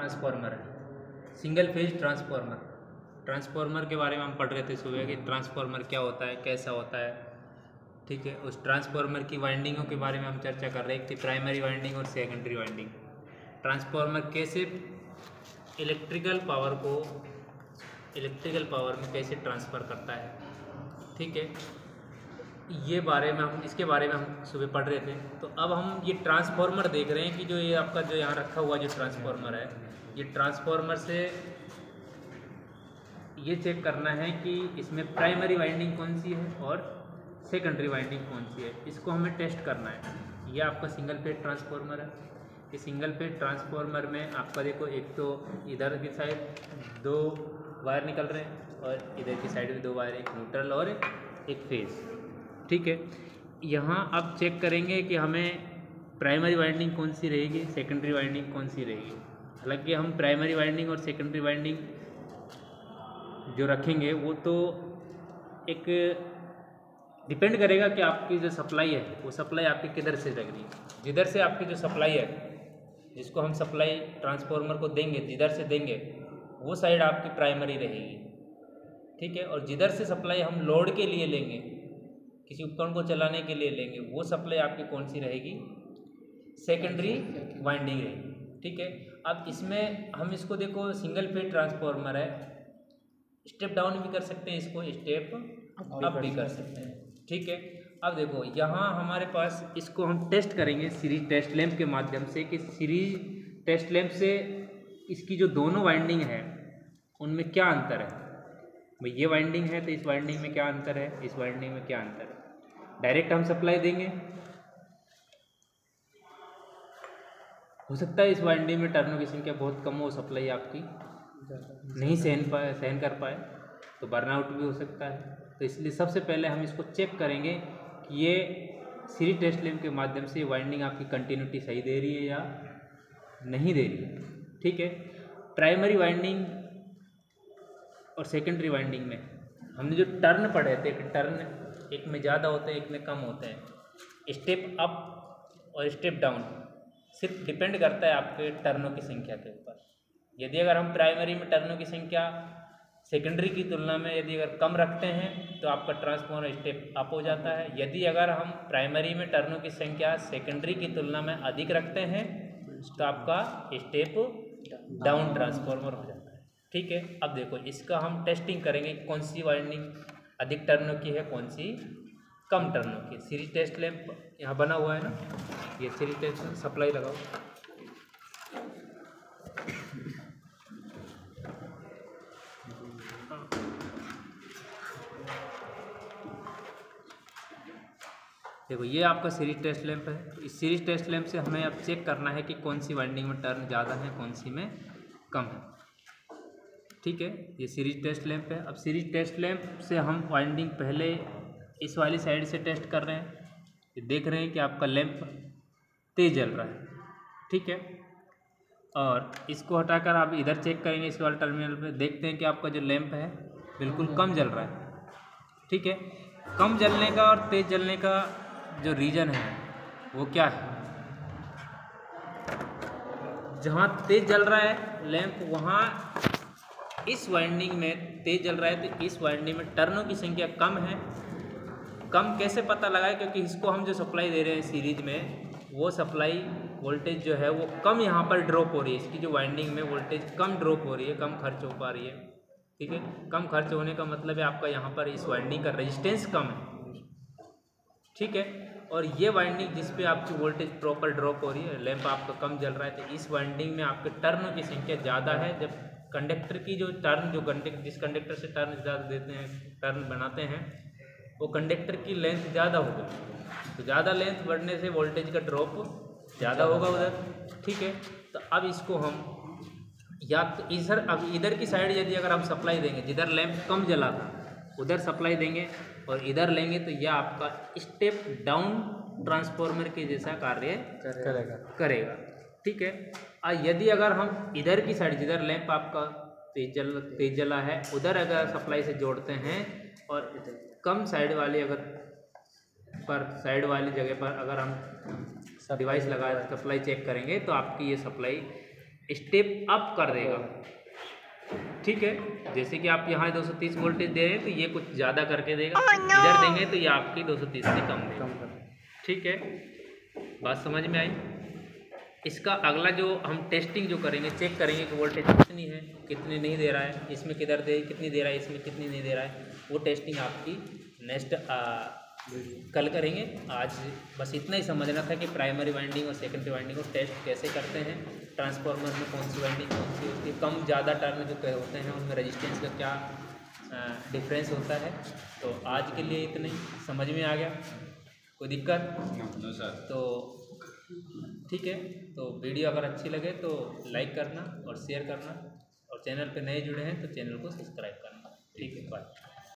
Transformer है, single phase transformer. Transformer के बारे में हम पढ़ रहे थे सुबह कि ट्रांसफार्मर क्या होता है, कैसा होता है, ठीक है। उस ट्रांसफार्मर की वाइंडिंगों के बारे में हम चर्चा कर रहे थे, प्राइमरी वाइंडिंग और सेकेंडरी वाइंडिंग। ट्रांसफार्मर कैसे इलेक्ट्रिकल पावर में कैसे ट्रांसफ़र करता है, ठीक है। इसके बारे में हम सुबह पढ़ रहे थे। तो अब हम ये ट्रांसफार्मर देख रहे हैं कि जो ये आपका जो यहाँ रखा हुआ जो ट्रांसफार्मर है, ये ट्रांसफार्मर से ये चेक करना है कि इसमें प्राइमरी वाइंडिंग कौन सी है और सेकेंडरी वाइंडिंग कौन सी है, इसको हमें टेस्ट करना है। ये आपका सिंगल फेज ट्रांसफार्मर है। इस सिंगल फेज ट्रांसफार्मर में आपका देखो, एक तो इधर की साइड 2 वायर निकल रहे हैं और इधर की साइड भी 2 वायर, एक न्यूट्रल और एक फेज, ठीक है। यहाँ अब चेक करेंगे कि हमें प्राइमरी वाइंडिंग कौन सी रहेगी, सेकेंडरी वाइंडिंग कौन सी रहेगी। हालांकि हम प्राइमरी वाइंडिंग और सेकेंडरी वाइंडिंग जो रखेंगे वो तो एक डिपेंड करेगा कि आपकी जो सप्लाई है वो सप्लाई आपकी किधर से लग रही है। जिधर से आपकी जो सप्लाई है, जिसको हम सप्लाई ट्रांसफार्मर को देंगे, जिधर से देंगे वो साइड आपकी प्राइमरी रहेगी, ठीक है। और जिधर से सप्लाई हम लोड के लिए लेंगे, किसी उपकरण को चलाने के लिए लेंगे, वो सप्लाई आपकी कौन सी रहेगी, सेकेंडरी वाइंडिंग रहेगी, ठीक है। अब इसमें हम इसको देखो, सिंगल फेज ट्रांसफार्मर है, स्टेप डाउन भी कर सकते हैं, इसको स्टेप अप भी कर सकते हैं, ठीक है। अब देखो यहाँ हमारे पास, इसको हम टेस्ट करेंगे सीरीज टेस्ट लैंप के माध्यम से कि सीरीज टेस्ट लैंप से इसकी जो दोनों वाइंडिंग है उनमें क्या अंतर है। भाई ये वाइंडिंग है तो इस वाइंडिंग में क्या अंतर है, इस वाइंडिंग में क्या अंतर है। डायरेक्ट हम सप्लाई देंगे, हो सकता है इस वाइंडिंग में टर्नों की संख्या बहुत कम हो, सप्लाई आपकी नहीं सहन कर पाए, तो बर्नआउट भी हो सकता है। तो इसलिए सबसे पहले हम इसको चेक करेंगे कि ये सीरीज टेस्ट लैंप के माध्यम से वाइंडिंग आपकी कंटिन्यूटी सही दे रही है या नहीं दे रही है, ठीक है। प्राइमरी वाइंडिंग और सेकेंडरी वाइंडिंग में हमने जो टर्न पढ़े थे कि टर्न एक में ज़्यादा होते हैं, एक में कम होते हैं। स्टेप अप और स्टेप डाउन सिर्फ डिपेंड करता है आपके टर्नों की संख्या के ऊपर। यदि अगर हम प्राइमरी में टर्नों की संख्या सेकेंडरी की तुलना में यदि अगर कम रखते हैं तो आपका ट्रांसफार्मर स्टेप अप हो जाता है। यदि अगर हम प्राइमरी में टर्नों की संख्या सेकेंडरी की तुलना में अधिक रखते हैं तो आपका स्टेप डाउन ट्रांसफार्मर हो जाता है, ठीक है। अब देखो इसका हम टेस्टिंग करेंगे, कौन सी वाइंडिंग अधिक टर्नों की है, कौन सी कम टर्नों की। सीरीज टेस्ट लैंप यहाँ बना हुआ है ना, ये सीरीज टेस्ट सप्लाई लगाओ। देखो ये आपका सीरीज टेस्ट लैंप है। इस सीरीज टेस्ट लैंप से हमें अब चेक करना है कि कौन सी वाइंडिंग में टर्न ज़्यादा है, कौन सी में कम है, ठीक है। ये सीरीज टेस्ट लैंप है। अब सीरीज टेस्ट लैंप से हम वाइंडिंग पहले इस वाली साइड से टेस्ट कर रहे हैं। ये देख रहे हैं कि आपका लैंप तेज जल रहा है, ठीक है। और इसको हटाकर आप इधर चेक करेंगे, इस वाले टर्मिनल पे देखते हैं कि आपका जो लैंप है बिल्कुल कम जल रहा है, ठीक है। कम जलने का और तेज जलने का जो रीज़न है वो क्या है। जहाँ तेज जल रहा है लैंप, वहाँ इस वाइंडिंग में तेज जल रहा है, तो इस वाइंडिंग में टर्नों की संख्या कम है। कम कैसे पता लगाए, क्योंकि इसको हम जो सप्लाई दे रहे हैं सीरीज में, वो सप्लाई वोल्टेज जो है वो कम यहाँ पर ड्रॉप हो रही है। इसकी जो वाइंडिंग में वोल्टेज कम ड्रॉप हो रही है, कम खर्च हो पा रही है, ठीक है। कम खर्च होने का मतलब है आपका यहाँ पर इस वाइंडिंग का रेजिस्टेंस कम है, ठीक है। और ये वाइंडिंग जिस पे आपकी वोल्टेज प्रॉपर ड्रॉप हो रही है, लैंप आपका कम जल रहा है, तो इस वाइंडिंग में आपके टर्नों की संख्या ज़्यादा है। जब कंडक्टर की जो टर्न, जिस कंडक्टर से टर्न ज़्यादा देते हैं, टर्न बनाते हैं, वो कंडक्टर की लेंथ ज़्यादा होगी, तो ज़्यादा लेंथ बढ़ने से वोल्टेज का ड्रॉप ज़्यादा होगा उधर, ठीक है। तो अब इसको हम या तो इधर की साइड यदि अगर हम सप्लाई देंगे, जिधर लैंप कम जला था उधर सप्लाई देंगे और इधर लेंगे, तो यह आपका स्टेप डाउन ट्रांसफार्मर के जैसा कार्य करेगा, ठीक है। यदि अगर हम इधर की साइड, जिधर लैंप आपका तेज जला है, उधर अगर सप्लाई से जोड़ते हैं और कम साइड वाली साइड वाली जगह पर अगर हम डिवाइस लगा सप्लाई चेक करेंगे, तो आपकी ये सप्लाई स्टेप अप कर देगा। ठीक है, जैसे कि आप यहाँ 230 वोल्टेज दे रहे हैं तो ये कुछ ज़्यादा करके देगा, इधर देंगे तो ये आपकी 230 से कम देगा। ठीक है, बात समझ में आई। इसका अगला जो हम टेस्टिंग जो करेंगे, चेक करेंगे कि वोल्टेज कितनी है, कितनी नहीं दे रहा है, इसमें किधर दे कितनी दे रहा है, इसमें कितनी नहीं दे रहा है, वो टेस्टिंग आपकी नेक्स्ट कल करेंगे। आज बस इतना ही समझना था कि प्राइमरी वाइंडिंग और सेकेंडरी वाइंडिंग को टेस्ट कैसे करते हैं, ट्रांसफार्मर में कौन सी वाइंडिंग कौन सी होती है, कम ज़्यादा टर्न जो होते हैं उनमें रेजिस्टेंस का क्या डिफरेंस होता है। तो आज के लिए इतना ही, समझ में आ गया, कोई दिक्कत? तो ठीक है, तो वीडियो अगर अच्छी लगे तो लाइक करना और शेयर करना, और चैनल पे नए जुड़े हैं तो चैनल को सब्सक्राइब करना। ठीक है, बाय।